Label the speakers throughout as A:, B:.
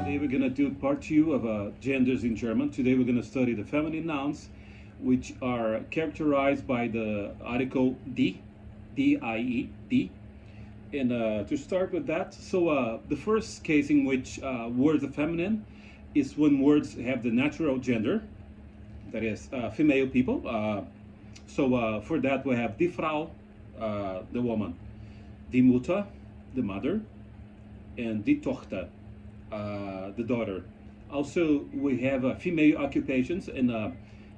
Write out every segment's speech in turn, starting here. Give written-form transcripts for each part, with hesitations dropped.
A: Today we're going to do part 2 of genders in German. Today we're going to study the feminine nouns, which are characterized by the article die, D-I-E, die. And to start with that, so the first case in which words are feminine is when words have the natural gender, that is female people. For that we have die Frau, the woman, die Mutter, the mother, and die Tochter, the daughter. Also, we have female occupations, and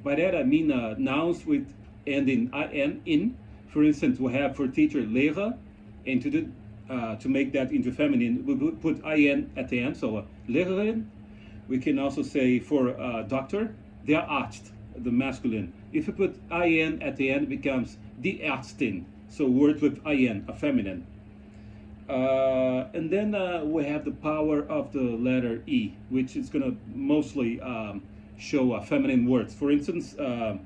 A: by that I mean nouns with ending in, in. For instance, we have for teacher Lehrer, and to make that into feminine, we put in at the end, so Lehrerin. We can also say for doctor, der Arzt, the masculine. If you put in at the end, it becomes die Ärztin, so words with in, a feminine. And then we have the power of the letter E, which is going to mostly show feminine words. For instance, die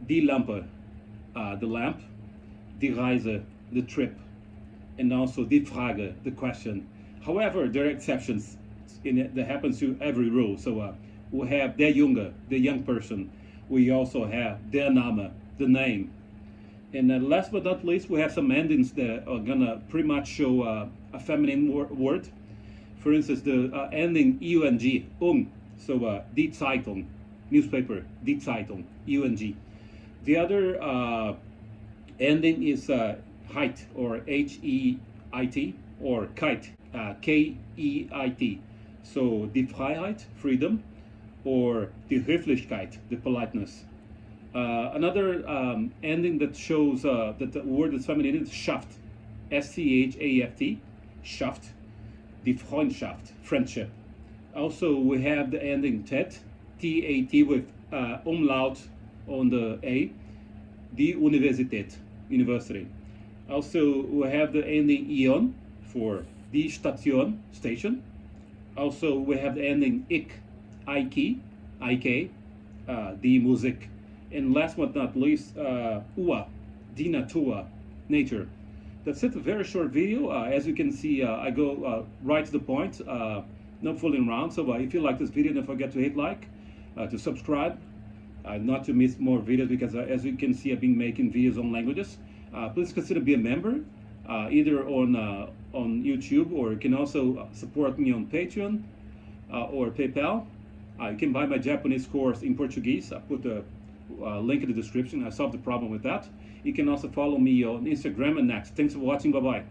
A: Lampe, the lamp, die Reise, the trip, and also die Frage, the question. However, there are exceptions in it that happens to every rule. So we have der Junge, the young person. We also have der Name, the name. And last but not least, we have some endings that are gonna pretty much show a feminine word. For instance, the ending ung, so die Zeitung, newspaper, die Zeitung, ung. The other ending is heit, or H-E-I-T, or kite, K-E-I-T. So die Freiheit, freedom, or die Höflichkeit, the politeness. Another ending that shows that the word is feminine is Schaft, S-C-H-A-F-T, Schaft, die Freundschaft, friendship. Also, we have the ending Tet, T-A-T with umlaut on the A, die Universität, university. Also, we have the ending Ion for die Station, station. Also, we have the ending Ik, I-K, die Musik. And last but not least, Ua, die Natur, nature. That's it, a very short video. As you can see, I go right to the point, not fooling around. So if you like this video, don't forget to hit like, to subscribe, not to miss more videos, because as you can see, I've been making videos on languages. Please consider being a member, either on YouTube, or you can also support me on Patreon or PayPal. You can buy my Japanese course in Portuguese. I put the link in the description. I solved the problem with that. You can also follow me on Instagram and Next. Thanks for watching. Bye-bye.